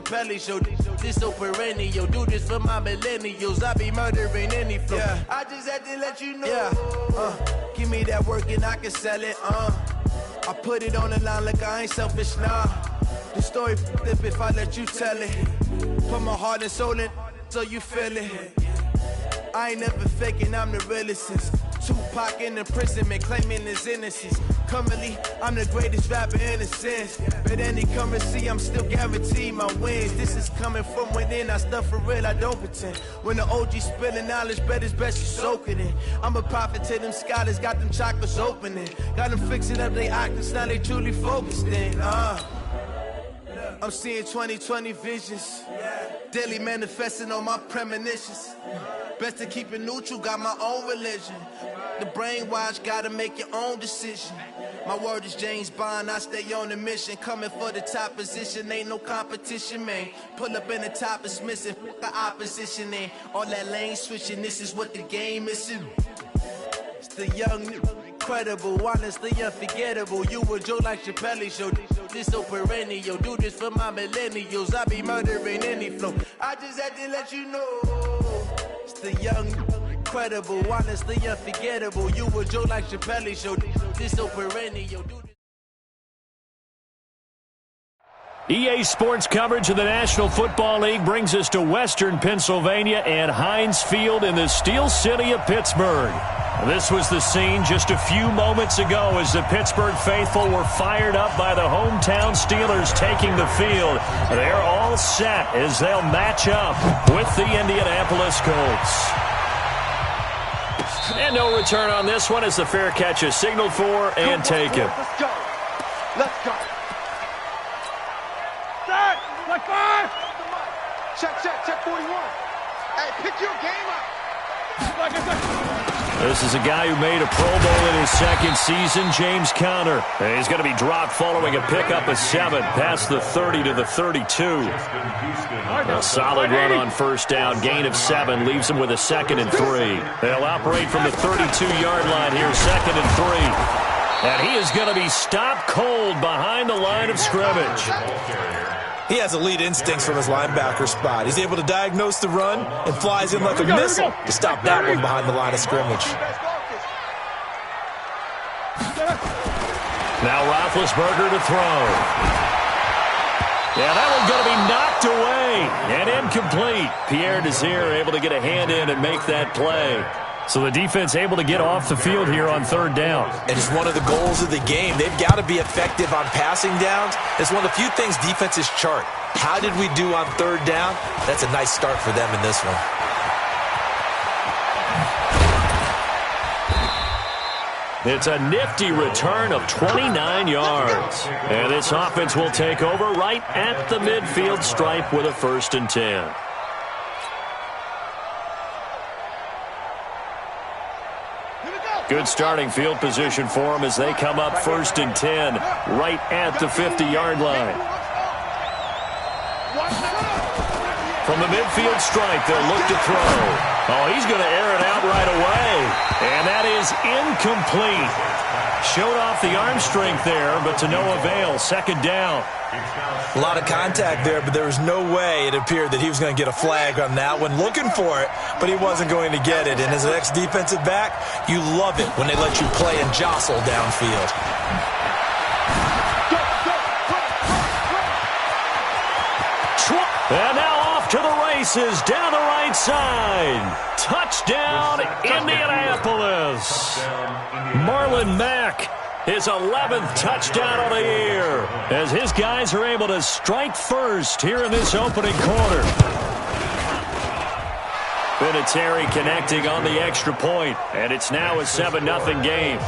Pelly show, this so perennial. Do this for my millennials. I be murdering any flow. Yeah. I just had to let you know. Yeah. Give me that work and I can sell it. I put it on the line like I ain't selfish, nah. The story flip if I let you tell it. Put my heart and soul in so you feel it. I ain't never faking, I'm the realest since Tupac in imprisonment, claiming his innocence. Currently, I'm the greatest rapper in a sense. But any currency, I'm still guaranteed my wins. This is coming from within, I stuff for real, I don't pretend. When the OG spilling knowledge, bet it's best you soak it in. I'm a prophet to them scholars, got them chakras opening. Got them fixing up they octaves, now they truly focused in. I'm seeing 2020 visions. Daily manifesting on my premonitions. Best to keep it neutral, got my own religion. The brainwash, gotta make your own decision. My word is James Bond, I stay on the mission. Coming for the top position, ain't no competition, man. Pull up in the top is missing, the opposition in. All that lane switching, this is what the game is. It's the young, incredible, honestly unforgettable. You a Joe like Chappelle show. This so perennial, do this for my millennials. I be murdering any flow. I just had to let you know. It's the young, incredible, honestly unforgettable. You a Joe like Chappelle show. This so perennial. EA Sports coverage of the National Football League brings us to Western Pennsylvania and Heinz Field in the Steel City of Pittsburgh. This was the scene just a few moments ago as the Pittsburgh faithful were fired up by the hometown Steelers taking the field. They're all set as they'll match up with the Indianapolis Colts. And no return on this one as the fair catch is signaled for and taken. Let's go. Let's go. Start. Like 5. Check 41. Hey, pick your game up. This is a guy who made a Pro Bowl in his second season, James Conner. And he's going to be dropped following a pickup of 7 past the 30 to the 32. A solid run on first down. Gain of 7 leaves him with a 2nd and 3. They'll operate from the 32-yard line here, 2nd and 3. And he is going to be stopped cold behind the line of scrimmage. He has elite instincts from his linebacker spot. He's able to diagnose the run and flies in like a missile to stop that one behind the line of scrimmage. Now Roethlisberger to throw. Yeah, that one's going to be knocked away and incomplete. Pierre Desir able to get a hand in and make that play. So the defense able to get off the field here on 3rd down. And it's one of the goals of the game. They've got to be effective on passing downs. It's one of the few things defenses chart. How did we do on 3rd down? That's a nice start for them in this one. It's a nifty return of 29 yards. And this offense will take over right at the midfield stripe with a 1st and 10. Good starting field position for them as they come up 1st and 10 right at the 50-yard line. From the midfield stripe, they'll look to throw. Oh, he's going to air it out right away. And that is incomplete. Showed off the arm strength there, but to no avail. 2nd down. A lot of contact there, but there was no way it appeared that he was going to get a flag on that one. Looking for it, but he wasn't going to get it. And as an ex-defensive back, you love it when they let you play and jostle downfield. And now off to the races down the right side. Touchdown, Indianapolis. Marlon Mack, his 11th touchdown of the year, as his guys are able to strike first here in this opening quarter. Vinatieri connecting on the extra point, and it's now a 7-0 game.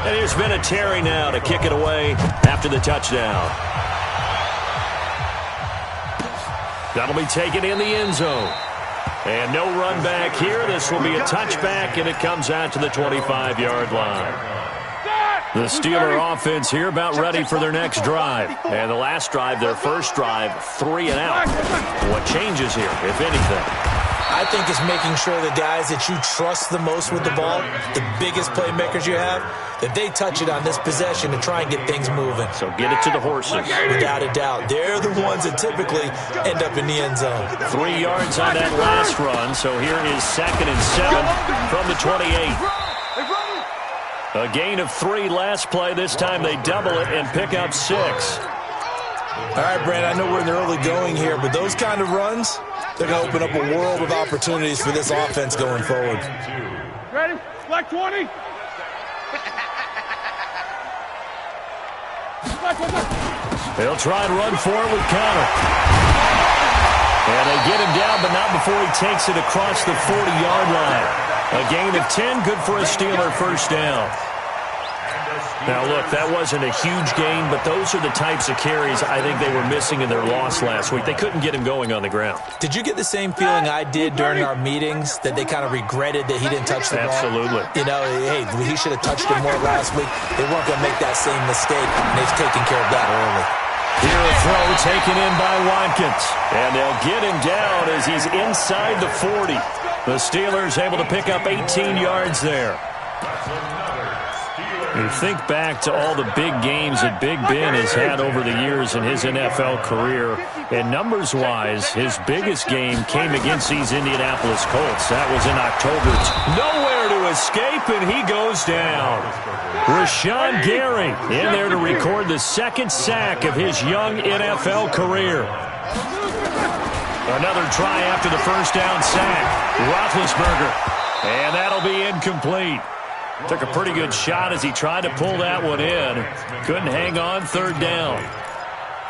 And here's Vinatieri now to kick it away after the touchdown. That'll be taken in the end zone. And no run back here. This will be a touchback, and it comes out to the 25-yard line. The Steeler offense here about ready for their next drive. And the last drive, their first drive, 3 and out. What changes here, if anything? I think it's making sure the guys that you trust the most with the ball, the biggest playmakers you have, that they touch it on this possession to try and get things moving. So get it to the horses. Without a doubt. They're the ones that typically end up in the end zone. 3 yards on that last run. So here is 2nd and 7 from the 28. A gain of 3 last play. This time they double it and pick up 6. All right, Brandon, I know we're in the early going here, but those kind of runs, they're going to open up a world of opportunities for this offense going forward. Ready? Black 20. They'll try and run for it with Connor. And they get him down, but not before he takes it across the 40-yard line. A gain of 10, good for a Steeler first down. Now, look, that wasn't a huge gain, but those are the types of carries I think they were missing in their loss last week. They couldn't get him going on the ground. Did you get the same feeling I did during our meetings, that they kind of regretted that he didn't touch the ball? Absolutely. You know, hey, he should have touched it more last week. They weren't going to make that same mistake, and they've taken care of that early. Here a throw taken in by Watkins. And they'll get him down as he's inside the 40. The Steelers able to pick up 18 yards there. You think back to all the big games that Big Ben has had over the years in his NFL career, and numbers-wise, his biggest game came against these Indianapolis Colts. That was in October. Nowhere to escape, and he goes down. Rashawn Gary in there to record the 2nd sack of his young NFL career. Another try after the first down sack. Roethlisberger, and that'll be incomplete. Took a pretty good shot as he tried to pull that one in. Couldn't hang on, 3rd down.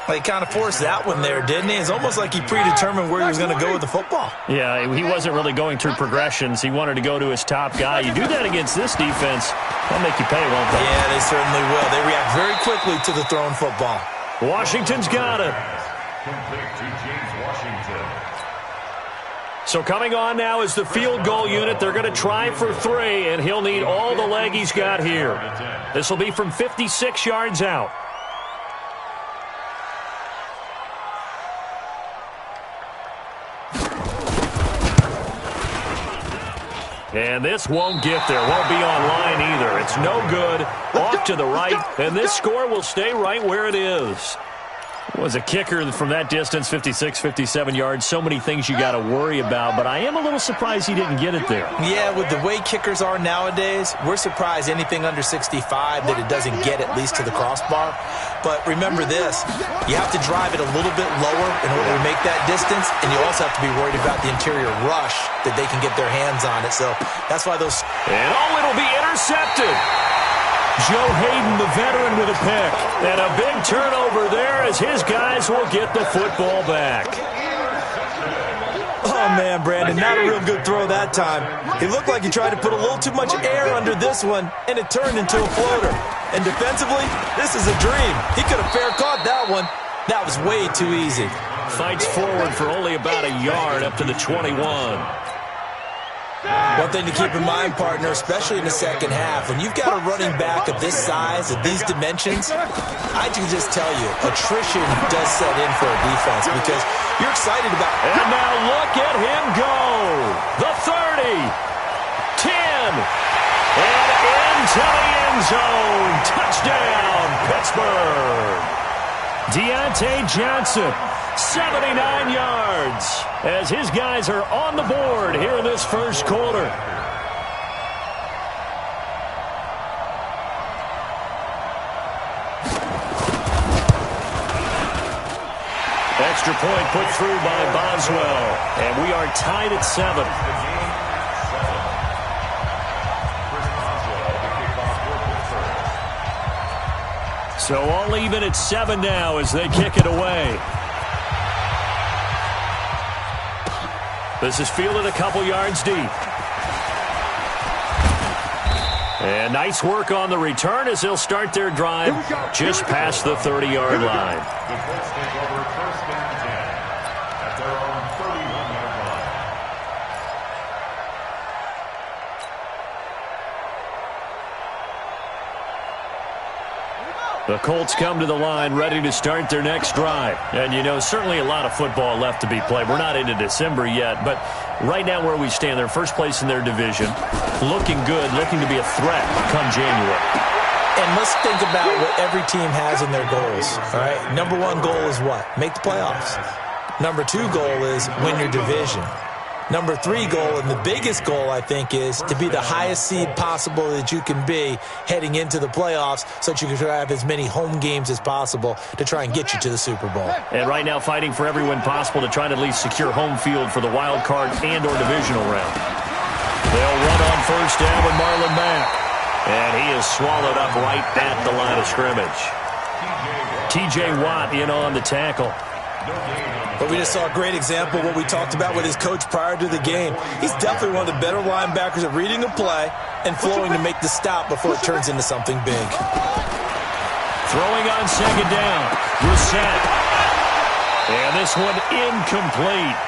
Well, he kind of forced that one there, didn't he? It's almost like he predetermined where he was going to go with the football. Yeah, he wasn't really going through progressions. He wanted to go to his top guy. You do that against this defense, they'll make you pay, won't they? Yeah, they certainly will. They react very quickly to the thrown football. Washington's got it. So coming on now is the field goal unit. They're going to try for 3, and he'll need all the leg he's got here. This will be from 56 yards out. And this won't get there. Won't be online either. It's no good. Off to the right, and this score will stay right where it is. Was a kicker from that distance, 56, 57 yards. So many things you got to worry about, but I am a little surprised he didn't get it there. Yeah, with the way kickers are nowadays, we're surprised anything under 65 that it doesn't get at least to the crossbar. But remember this, you have to drive it a little bit lower in order to make that distance, and you also have to be worried about the interior rush that they can get their hands on it. So that's why those... And it'll be intercepted. Joe Hayden, the veteran, with a pick. And a big turnover there as his guys will get the football back. Oh, man, Brandon, not a real good throw that time. It looked like he tried to put a little too much air under this one, and it turned into a floater. And defensively, this is a dream. He could have fair caught that one. That was way too easy. Fights forward for only about a yard up to the 21. One thing to keep in mind, partner, especially in the second half, when you've got a running back of this size, of these dimensions, I can just tell you, attrition does set in for a defense because you're excited about it. And now look at him go. The 30, 10, and into the end zone. Touchdown, Pittsburgh. Deontay Johnson, 79 yards, as his guys are on the board here in this first quarter. Extra point put through by Boswell, and we are tied at 7. So all even at 7 now as they kick it away. This is fielded a couple yards deep. And nice work on the return as they'll start their drive just past the 30-yard line. The Colts come to the line ready to start their next drive. And, you know, certainly a lot of football left to be played. We're not into December yet, but right now where we stand, they're first place in their division, looking good, looking to be a threat come January. And let's think about what every team has in their goals, all right? Number one goal is what? Make the playoffs. Number two goal is win your division. Number three goal, and the biggest goal, I think, is to be the highest seed possible that you can be heading into the playoffs so that you can have as many home games as possible to try and get you to the Super Bowl. And right now fighting for every win possible to try to at least secure home field for the wild card and or divisional round. They'll run on first down with Marlon Mack. And he is swallowed up right at the line of scrimmage. T.J. Watt in on the tackle. But we just saw a great example of what we talked about with his coach prior to the game. He's definitely one of the better linebackers at reading a play and flowing to make the stop before it turns into something big. Throwing on second down. Brissett. And this one incomplete.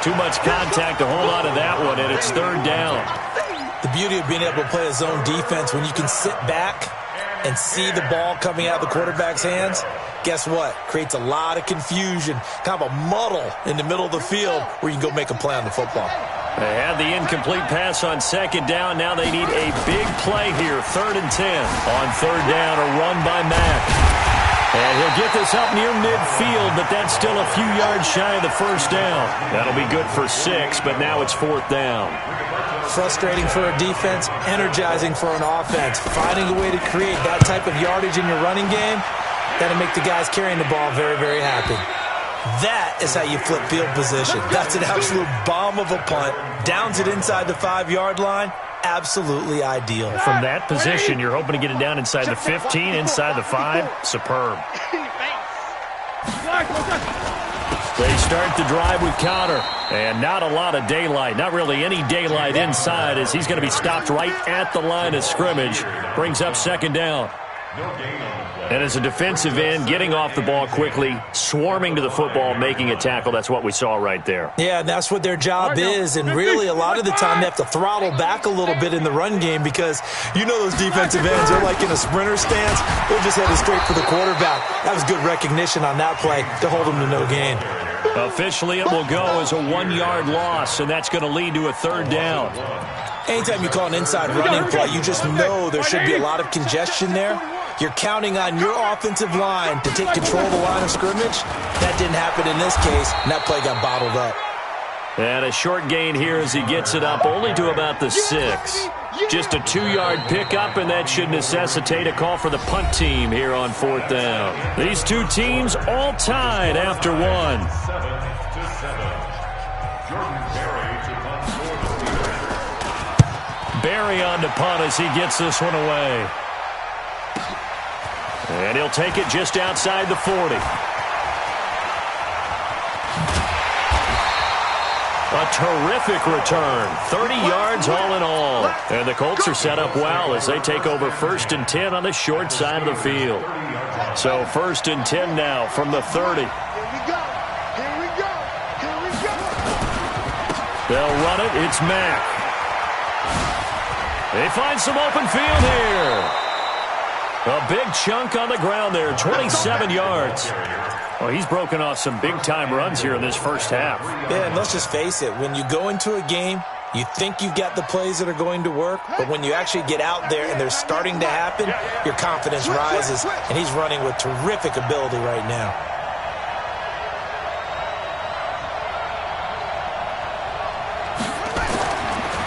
Too much contact to hold on to that one, and it's third down. The beauty of being able to play a zone defense when you can sit back and see the ball coming out of the quarterback's hands, guess what? Creates a lot of confusion, kind of a muddle in the middle of the field where you can go make a play on the football. They had the incomplete pass on second down. Now they need a big play here, 3rd and 10. On third down, a run by Mack. And he'll get this up near midfield, but that's still a few yards shy of the first down. That'll be good for 6, but now it's 4th down. Frustrating for a defense, energizing for an offense. Finding a way to create that type of yardage in your running game, that'll make the guys carrying the ball very, very happy. That is how you flip field position. That's an absolute bomb of a punt. Downs it inside the 5-yard line. Absolutely ideal. From that position, you're hoping to get it down inside the 15, inside the 5. Superb. They start the drive with Conner, and not a lot of daylight, not really any daylight inside as he's going to be stopped right at the line of scrimmage. Brings up second down. And as a defensive end, getting off the ball quickly, swarming to the football, making a tackle, that's what we saw right there. Yeah, and that's what their job is, and really a lot of the time they have to throttle back a little bit in the run game because you know those defensive ends, they're like in a sprinter stance, they're just headed straight for the quarterback. That was good recognition on that play to hold them to no gain. Officially, it will go as a 1-yard loss, and that's going to lead to a 3rd down. Anytime you call an inside running play, you just know there should be a lot of congestion there. You're counting on your offensive line to take control of the line of scrimmage. That didn't happen in this case, and that play got bottled up. And a short gain here as he gets it up only to about the 6. Just a 2-yard pickup, and that should necessitate a call for the punt team here on 4th down. These two teams all tied after 1. Barry on to punt as he gets this one away. And he'll take it just outside the 40. A terrific return. 30 yards all in all. And the Colts are set up well as they take over 1st and 10 on the short side of the field. So 1st and 10 now from the 30. They'll run it. It's Mack. They find some open field here. A big chunk on the ground there, 27 yards. Well, he's broken off some big-time runs here in this first half. Yeah, and let's just face it. When you go into a game, you think you've got the plays that are going to work, but when you actually get out there and they're starting to happen, your confidence rises, and he's running with terrific ability right now.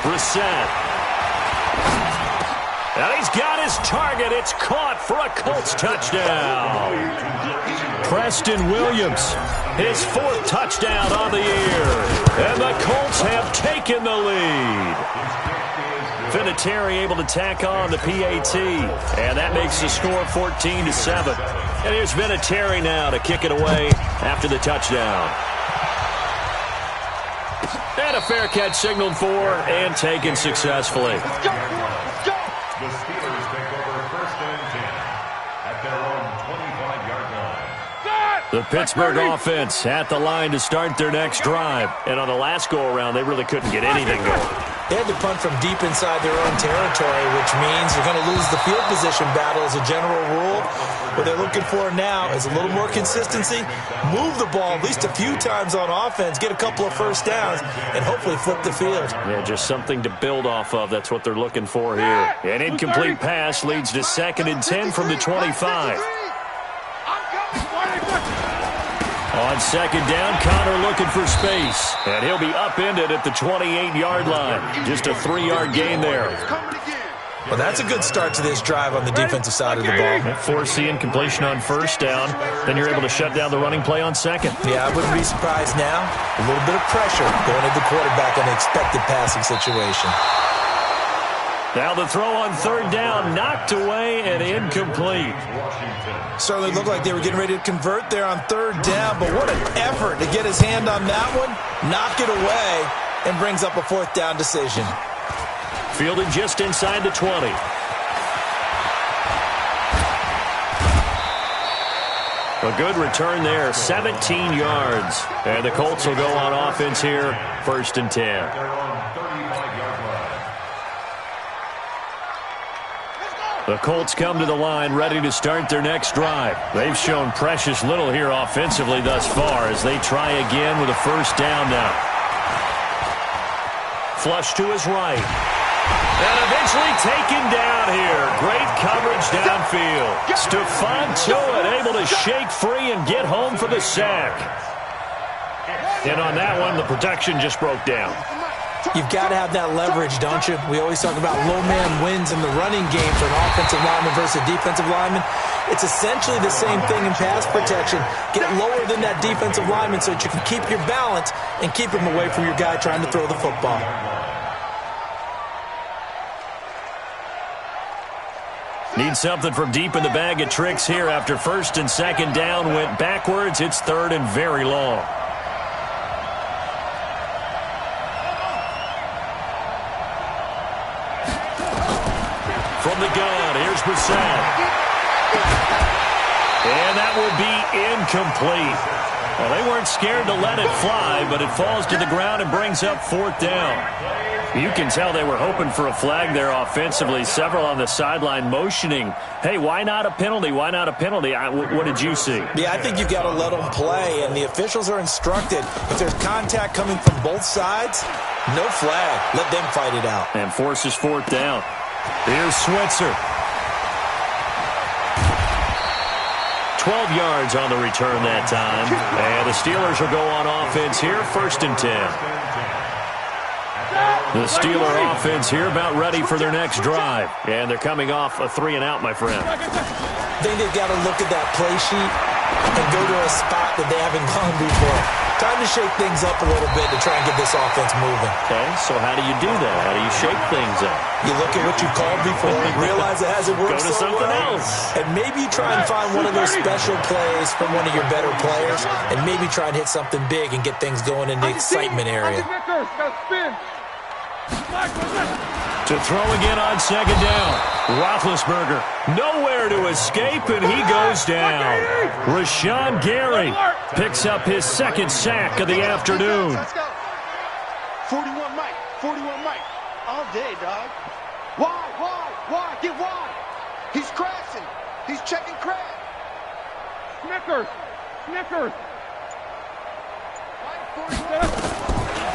Brissett. And he's got his target. It's caught for a Colts touchdown. Preston Williams, his 4th touchdown on the year. And the Colts have taken the lead. Vinatieri able to tack on the PAT. And that makes the score 14-7. And here's Vinatieri now to kick it away after the touchdown. And a fair catch signaled for and taken successfully. The Steelers take over 1st and 10 at their own 25-yard line. The Pittsburgh offense at the line to start their next drive. And on the last go-around, they really couldn't get anything going. They had to punt from deep inside their own territory, which means you're going to lose the field position battle as a general rule. What they're looking for now is a little more consistency, move the ball at least a few times on offense, get a couple of first downs, and hopefully flip the field. Yeah, just something to build off of. That's what they're looking for here. An incomplete pass leads to 2nd and 10 from the 25. On 2nd down, Connor looking for space. And he'll be upended at the 28-yard line. Just a 3-yard gain there. Well, that's a good start to this drive on the defensive side of the ball. Forcing incompletion on 1st down. Then you're able to shut down the running play on 2nd. Yeah, I wouldn't be surprised now. A little bit of pressure going at the quarterback in an expected passing situation. Now the throw on 3rd down, knocked away and incomplete. Certainly looked like they were getting ready to convert there on 3rd down, but what an effort to get his hand on that one, knock it away, and brings up a 4th down decision. Fielded just inside the 20. A good return there, 17 yards. And the Colts will go on offense here, 1st and 10. The Colts come to the line ready to start their next drive. They've shown precious little here offensively thus far as they try again with a 1st down now. Flush to his right. And eventually taken down here. Great coverage downfield. Stephon Tuitt able to shake free and get home for the sack. And on that one, the protection just broke down. You've got to have that leverage, don't you? We always talk about low man wins in the running game for an offensive lineman versus a defensive lineman. It's essentially the same thing in pass protection. Get lower than that defensive lineman so that you can keep your balance and keep him away from your guy trying to throw the football. Need something from deep in the bag of tricks here after 1st and 2nd down went backwards. It's 3rd and very long. From the gun, here's Brissett. And that will be incomplete. Well, they weren't scared to let it fly, but it falls to the ground and brings up 4th down. You can tell they were hoping for a flag there offensively. Several on the sideline motioning, hey, why not a penalty? Why not a penalty? What did you see? Yeah, I think you've got to let them play, and the officials are instructed. If there's contact coming from both sides, no flag. Let them fight it out. And forces 4th down. Here's Switzer. 12 yards on the return that time. And the Steelers will go on offense here, 1st and 10. The Steeler offense here about ready for their next drive. And they're coming off a 3-and-out, my friend. I think they've got to look at that play sheet and go to a spot that they haven't gone before. Time to shake things up a little bit to try and get this offense moving. Okay, so how do you do that? How do you shake things up? You look at what you called before, realize it hasn't worked so well. Go to something else. And maybe you try and find one of those special plays from one of your better players, and maybe try and hit something big and get things going in the excitement area. To throw again on 2nd down. Roethlisberger nowhere to escape, and he goes down. Rashawn Gary picks up his 2nd sack of the afternoon. 41 Mike, 41 Mike. All day, dog. Why? Get wide. He's crashing. He's checking crash. Snickers.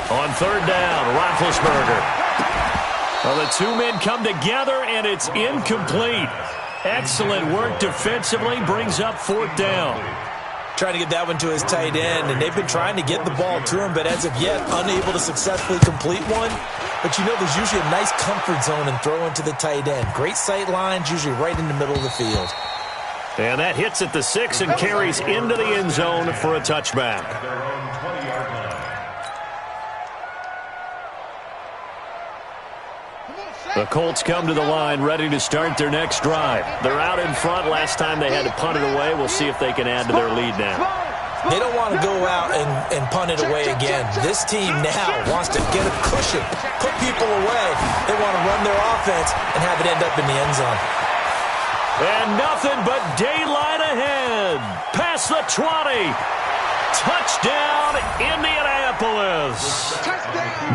On 3rd down, Roethlisberger. Well, the two men come together, and it's incomplete. Excellent work defensively, brings up 4th down. Trying to get that one to his tight end, and they've been trying to get the ball to him, but as of yet, unable to successfully complete one. But you know, there's usually a nice comfort zone and throw into the tight end. Great sight lines, usually right in the middle of the field. And that hits at the 6 and carries into the end zone for a touchback. The Colts come to the line ready to start their next drive. They're out in front. Last time they had to punt it away. We'll see if they can add to their lead now. They don't want to go out and punt it away again. This team now wants to get a cushion, put people away. They want to run their offense and have it end up in the end zone. And nothing but daylight ahead. Past the 20. Touchdown, Indianapolis.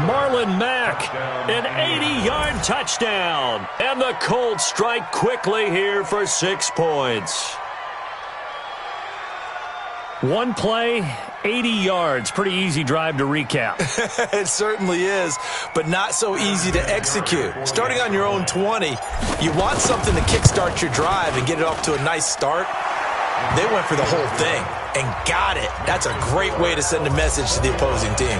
Marlon Mack, an 80-yard touchdown. And the Colts strike quickly here for 6 points. One play, 80 yards. Pretty easy drive to recap. It certainly is, but not so easy to execute. Starting on your own 20, you want something to kickstart your drive and get it off to a nice start. They went for the whole thing and got it. That's a great way to send a message to the opposing team.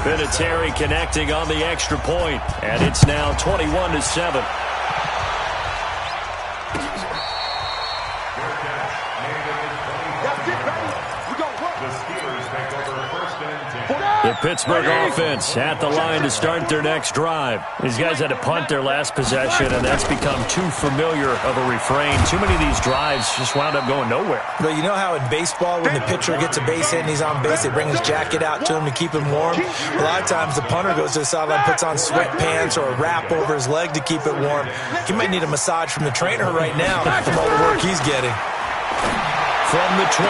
Vinatieri connecting on the extra point, and it's now 21-7. The Pittsburgh offense at the line to start their next drive. These guys had to punt their last possession, and that's become too familiar of a refrain. Too many of these drives just wound up going nowhere. But you know how in baseball, when the pitcher gets a base hit and he's on base, they bring his jacket out to him to keep him warm? A lot of times the punter goes to the sideline, puts on sweatpants or a wrap over his leg to keep it warm. He might need a massage from the trainer right now from all the work he's getting. From the 29,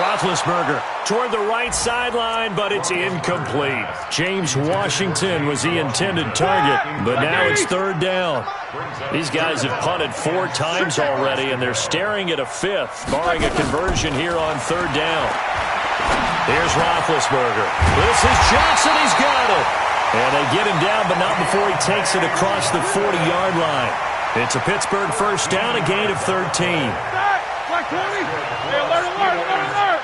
Roethlisberger toward the right sideline, but it's incomplete. James Washington was the intended target, but now it's third down. These guys have punted 4 times already, and they're staring at a 5th, barring a conversion here on third down. Here's Roethlisberger. This is Johnson. He's got it. And they get him down, but not before he takes it across the 40-yard line. It's a Pittsburgh first down, a gain of 13. Black 20. Hey, alert, alert, alert, alert.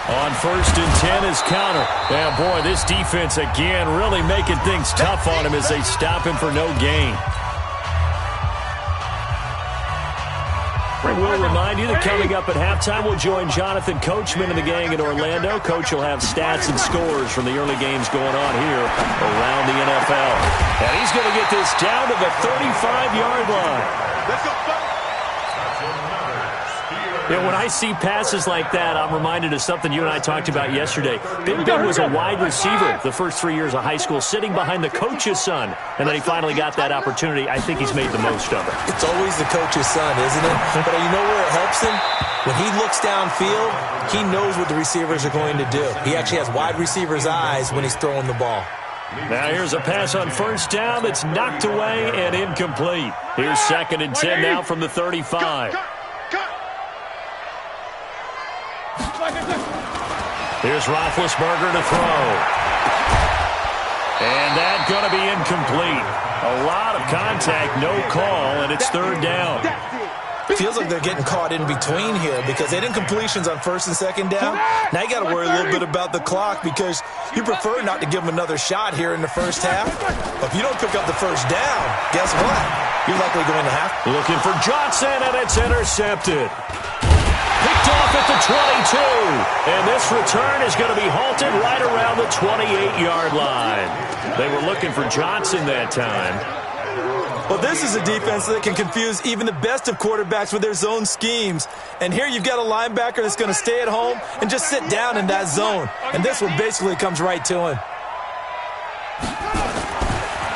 On first and 10 is counter. And boy, this defense again really making things tough on him as they stop him for no gain. We'll remind you that coming up at halftime, we'll join Jonathan Coachman and the gang in Orlando. Coach will have stats and scores from the early games going on here around the NFL. And he's going to get this down to the 35-yard line. Let's go, fellas. Yeah, when I see passes like that, I'm reminded of something you and I talked about yesterday. Big Ben was a wide receiver the first 3 years of high school, sitting behind the coach's son, and then he finally got that opportunity. I think he's made the most of it. It's always the coach's son, isn't it? But you know where it helps him? When he looks downfield, he knows what the receivers are going to do. He actually has wide receivers' eyes when he's throwing the ball. Now here's a pass on first down that's knocked away and incomplete. Here's second and 10 now from the 35. Here's Roethlisberger to throw. And that's going to be incomplete. A lot of contact, no call, and it's third down. Feels like they're getting caught in between here because they did incompletions on first and second down. Now you got to worry a little bit about the clock because you prefer not to give them another shot here in the first half. But if you don't pick up the first down, guess what? You're likely going to have to. Looking for Johnson, and it's intercepted. Picked off at the 22. And this return is going to be halted right around the 28-yard line. They were looking for Johnson that time. Well, this is a defense that can confuse even the best of quarterbacks with their zone schemes. And here you've got a linebacker that's going to stay at home and just sit down in that zone. And this one basically comes right to him.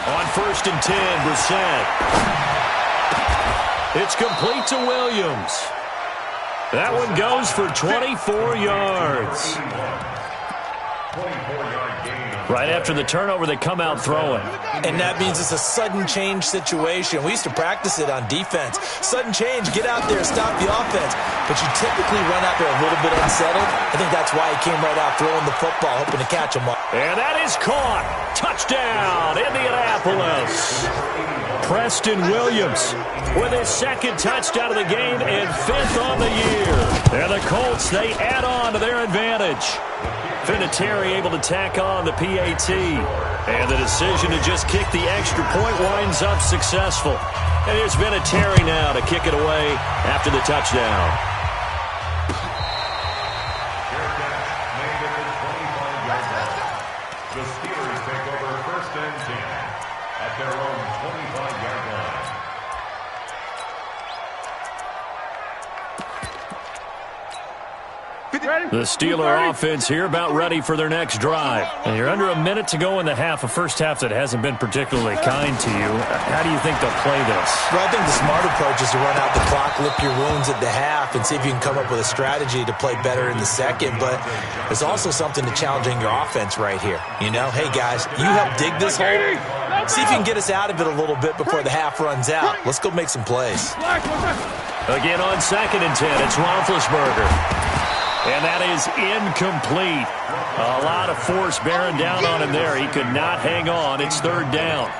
On first and 10, Brissett. It's complete to Williams. That one goes for 24 yards. Right after the turnover, they come out throwing. And that means it's a sudden change situation. We used to practice it on defense. Sudden change, get out there, stop the offense. But you typically run out there a little bit unsettled. I think that's why he came right out throwing the football, hoping to catch him up. And that is caught. Touchdown, Indianapolis. Preston Williams with his second touchdown of the game and 5th on the year. And the Colts, they add on to their advantage. Vinatieri able to tack on the PAT. And the decision to just kick the extra point winds up successful. And here's Vinatieri now to kick it away after the touchdown. The Steelers take over first and 10 at their own 25-yard line. The Steeler offense here about ready for their next drive. And you're under a minute to go in the half, a first half that hasn't been particularly kind to you. How do you think they'll play this? Well, I think the smart approach is to run out the clock, lick your wounds at the half, and see if you can come up with a strategy to play better in the second. But there's also something to challenging your offense right here. You know, hey, guys, you help dig this hole. See if you can get us out of it a little bit before the half runs out. Let's go make some plays. Again on 2nd and 10, it's Roethlisberger. And that is incomplete. A lot of force bearing down on him there. He could not hang on. It's 3rd down.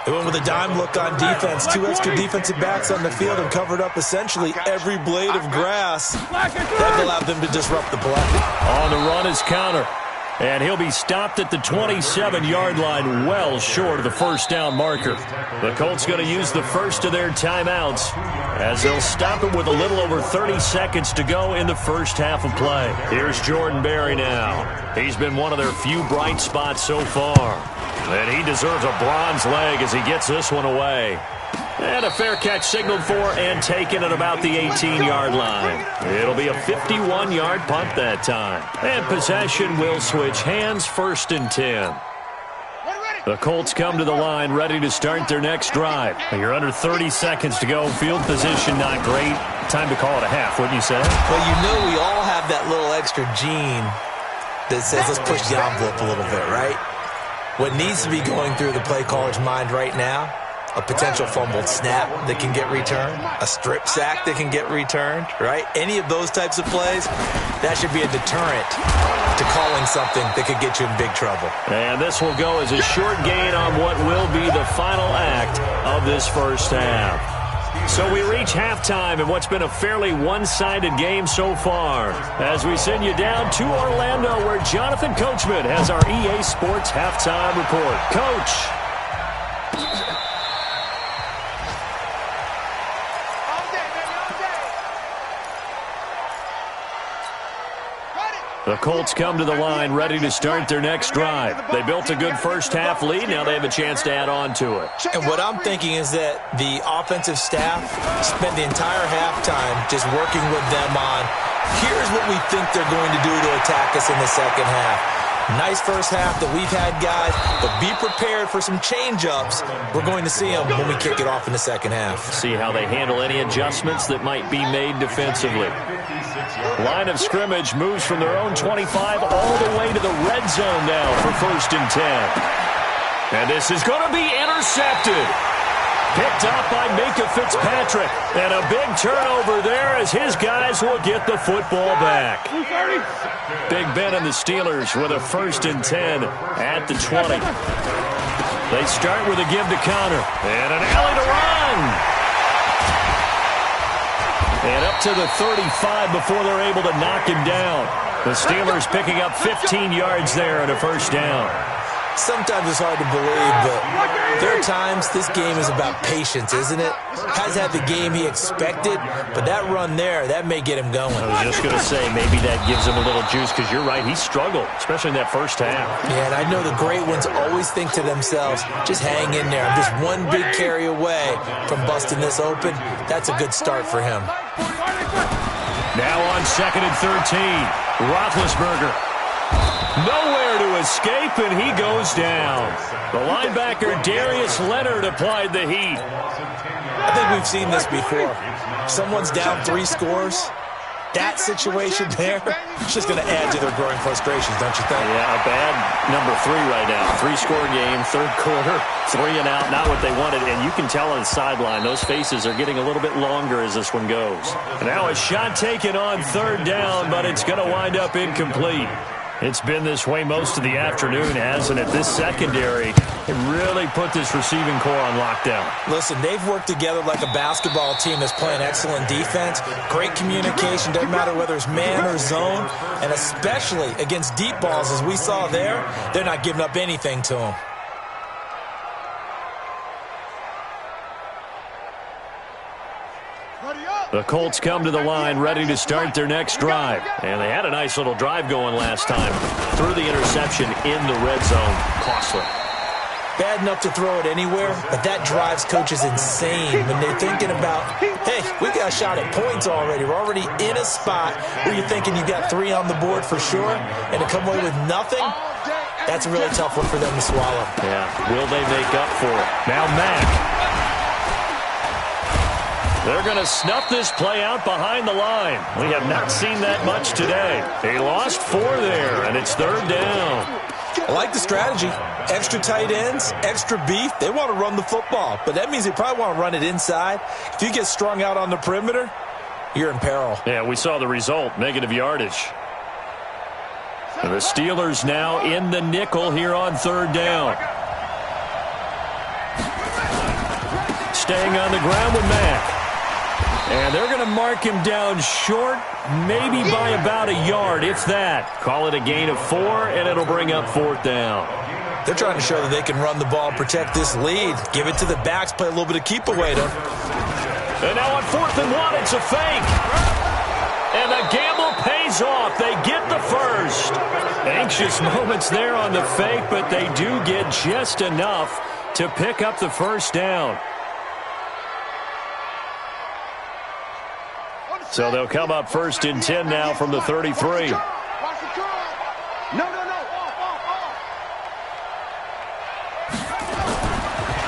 They went with a dime look on defense. 2 extra defensive backs on the field and covered up essentially every blade of grass. That allowed them to disrupt the play. On the run is Counter. And he'll be stopped at the 27-yard line, well short of the 1st down marker. The Colts going to use the first of their timeouts as they'll stop it with a little over 30 seconds to go in the first half of play. Here's Jordan Berry now. He's been one of their few bright spots so far. And he deserves a bronze leg as he gets this one away. And a fair catch signaled for and taken at about the 18-yard line. It'll be a 51-yard punt that time. And possession will switch hands, 1st and 10. The Colts come to the line ready to start their next drive. You're under 30 seconds to go. Field position not great. Time to call it a half, wouldn't you say? Well, you know we all have that little extra gene that says let's push the envelope a little bit, right? What needs to be going through the play caller's mind right now, a potential fumbled snap that can get returned, a strip sack that can get returned, right? Any of those types of plays, that should be a deterrent to calling something that could get you in big trouble. And this will go as a short gain on what will be the final act of this first half. So we reach halftime in what's been a fairly one-sided game so far as we send you down to Orlando where Jonathan Coachman has our EA Sports halftime report. Coach. The Colts come to the line ready to start their next drive. They built a good first half lead. Now they have a chance to add on to it. And what I'm thinking is that the offensive staff spent the entire halftime just working with them on, here's what we think they're going to do to attack us in the second half. Nice first half that we've had, guys, but be prepared for some change-ups. We're going to see them when we kick it off in the second half. See how they handle any adjustments that might be made defensively. Line of scrimmage moves from their own 25 all the way to the red zone now for 1st and 10. And this is going to be intercepted. Picked up by Minka Fitzpatrick. And a big turnover there as his guys will get the football back. Big Ben and the Steelers with a 1st and 10 at the 20. They start with a give to Counter. And an alley to run. And up to the 35 before they're able to knock him down. The Steelers picking up 15 yards there and a 1st down. Sometimes it's hard to believe, but there are times this game is about patience, isn't it? Has had the game he expected, but that run there, that may get him going. I was just going to say, maybe that gives him a little juice, because you're right, he struggled, especially in that first half. Yeah, and I know the great ones always think to themselves, just hang in there. I'm just one big carry away from busting this open. That's a good start for him. Now on 2nd and 13, Roethlisberger. Nowhere to escape, and he goes down. The linebacker, Darius Leonard, applied the heat. I think we've seen this before. Someone's down 3 scores. That situation there, it's just going to add to their growing frustrations, don't you think? Yeah, a bad number 3 right now. 3-score game, 3rd quarter, 3 and out, not what they wanted. And you can tell on the sideline, those faces are getting a little bit longer as this one goes. Now a shot taken on 3rd down, but it's going to wind up incomplete. It's been this way most of the afternoon, hasn't it? This secondary really put this receiving core on lockdown. Listen, they've worked together like a basketball team that's playing excellent defense. Great communication, doesn't matter whether it's man or zone. And especially against deep balls, as we saw there, they're not giving up anything to them. The Colts come to the line ready to start their next drive. And they had a nice little drive going last time. Threw the interception in the red zone. Costly. Bad enough to throw it anywhere, but that drives coaches insane when they're thinking about, hey, we got a shot at points already. We're already in a spot where you're thinking you got 3 on the board for sure, and to come away with nothing, that's a really tough one for them to swallow. Yeah, will they make up for it? Now Mack. They're going to snuff this play out behind the line. We have not seen that much today. He lost 4 there, and it's 3rd down. I like the strategy. Extra tight ends, extra beef. They want to run the football, but that means they probably want to run it inside. If you get strung out on the perimeter, you're in peril. Yeah, we saw the result, negative yardage. And the Steelers now in the nickel here on third down. Staying on the ground with Mack. And they're going to mark him down short, maybe by about a yard, if that. Call it a gain of 4, and it'll bring up fourth down. They're trying to show that they can run the ball and protect this lead. Give it to the backs, play a little bit of keep away to them. And now on 4th and 1, it's a fake. And the gamble pays off. They get the first. Anxious moments there on the fake, but they do get just enough to pick up the first down. So they'll come up 1st and 10 now from the 33.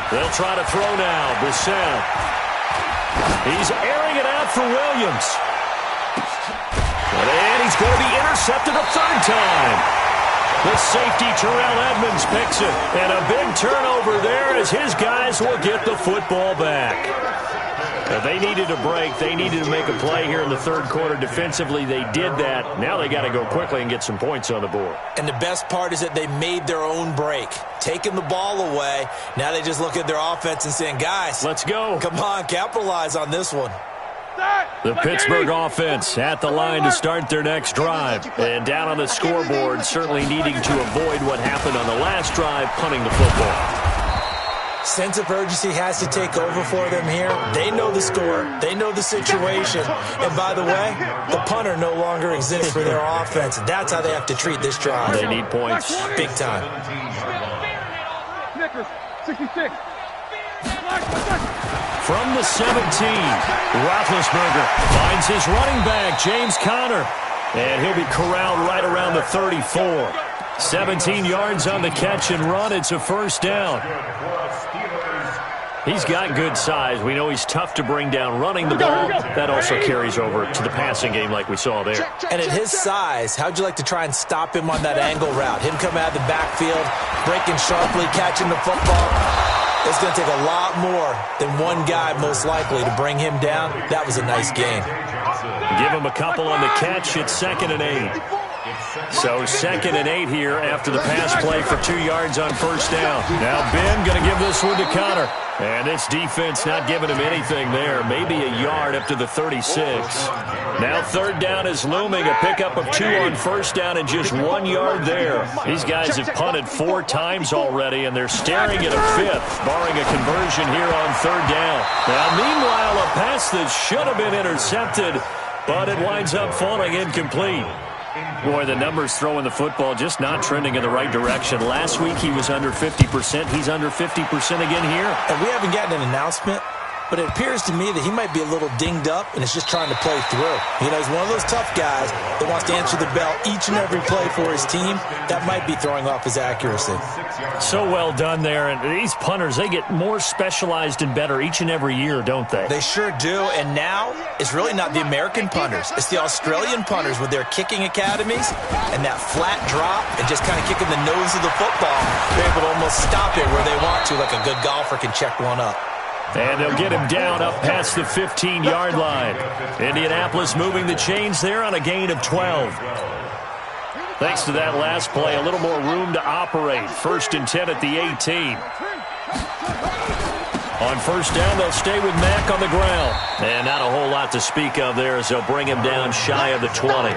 They'll try to throw now. Brissett. He's airing it out for Williams. And he's going to be intercepted a third time. The safety, Terrell Edmonds, picks it. And a big turnover there as his guys will get the football back. They needed a break. They needed to make a play here in the third quarter. Defensively, they did that. Now they got to go quickly and get some points on the board. And the best part is that they made their own break. Taking the ball away. Now they just look at their offense and saying, guys, let's go. Come on, capitalize on this one. The Pittsburgh offense at the line to start their next drive. And down on the scoreboard, certainly needing to avoid what happened on the last drive, punting the football. Sense of urgency has to take over for them here. They know the score. They know the situation. And by the way, the punter no longer exists for their offense. That's how they have to treat this drive. They need points. Big time. Snickers, 66. From the 17, Roethlisberger finds his running back, James Conner. And he'll be corralled right around the 34. 17 yards on the catch and run. It's a first down. He's got good size. We know he's tough to bring down running the ball. That also carries over to the passing game like we saw there. And at his size, how'd you like to try and stop him on that angle route? Him coming out of the backfield, breaking sharply, catching the football. It's going to take a lot more than one guy most likely to bring him down. That was a nice game. Give him a couple on the catch. It's 2nd and 8. So 2nd and 8 here after the pass play for 2 yards on first down. Now Ben going to give this one to Conner. And this defense not giving him anything there. Maybe a yard up to the 36. Now third down is looming. A pickup of 2 on first down and just 1 yard there. These guys have punted 4 times already, and they're staring at a 5th, barring a conversion here on third down. Now meanwhile, a pass that should have been intercepted, but it winds up falling incomplete. Boy, the numbers throwing the football just not trending in the right direction. Last week he was under 50%. He's under 50% again here. And we haven't gotten an announcement, but it appears to me that he might be a little dinged up and is just trying to play through. You know, he's one of those tough guys that wants to answer the bell each and every play for his team. That might be throwing off his accuracy. So well done there. And these punters, they get more specialized and better each and every year, don't they? They sure do. And now it's really not the American punters. It's the Australian punters with their kicking academies and that flat drop and just kind of kicking the nose of the football. They're able to almost stop it where they want to, like a good golfer can check one up. And they'll get him down up past the 15-yard line. Indianapolis moving the chains there on a gain of 12. Thanks to that last play, a little more room to operate. 1st and 10 at the 18. On first down, they'll stay with Mack on the ground. And not a whole lot to speak of there as they'll bring him down shy of the 20.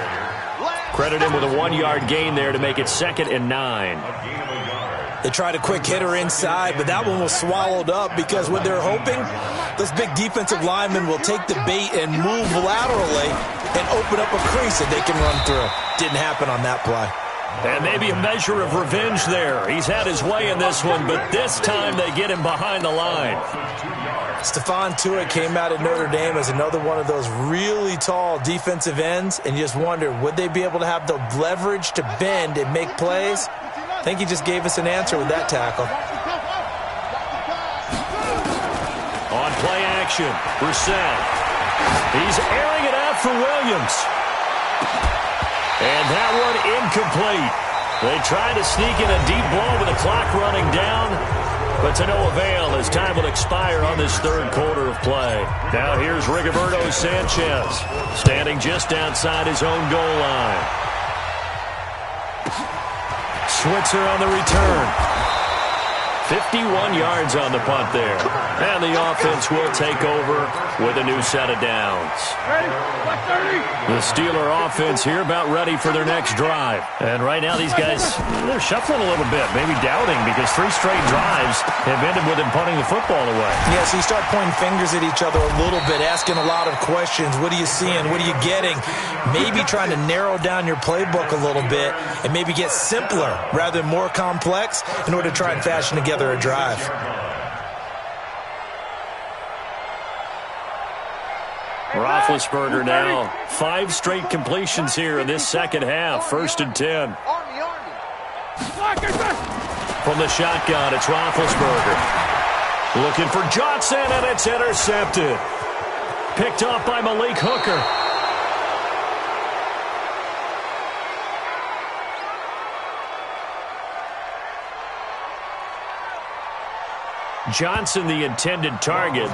Credit him with a 1-yard gain there to make it 2nd and 9. They tried a quick hitter inside, but that one was swallowed up because what they're hoping, those big defensive linemen will take the bait and move laterally and open up a crease that they can run through. Didn't happen on that play. And maybe a measure of revenge there. He's had his way in this one, but this time they get him behind the line. Stephon Tuitt came out of Notre Dame as another one of those really tall defensive ends, and you just wonder, would they be able to have the leverage to bend and make plays? I think he just gave us an answer with that tackle. On play action, Brissett. He's airing it out for Williams. And that one incomplete. They try to sneak in a deep ball with the clock running down, but to no avail as time will expire on this third quarter of play. Now here's Rigoberto Sanchez, standing just outside his own goal line. Switzer on the return. 51 yards on the punt there. And the offense will take over with a new set of downs. The Steeler offense here about ready for their next drive. And right now these guys, they're shuffling a little bit, maybe doubting, because 3 straight drives have ended with them punting the football away. Yeah, so you start pointing fingers at each other a little bit, asking a lot of questions. What are you seeing? What are you getting? Maybe trying to narrow down your playbook a little bit and maybe get simpler rather than more complex in order to try and fashion together a drive. Roethlisberger now. 5 straight completions here in this second half. 1st and 10. From the shotgun, it's Roethlisberger. Looking for Johnson, and it's intercepted. Picked off by Malik Hooker. Johnson, the intended target.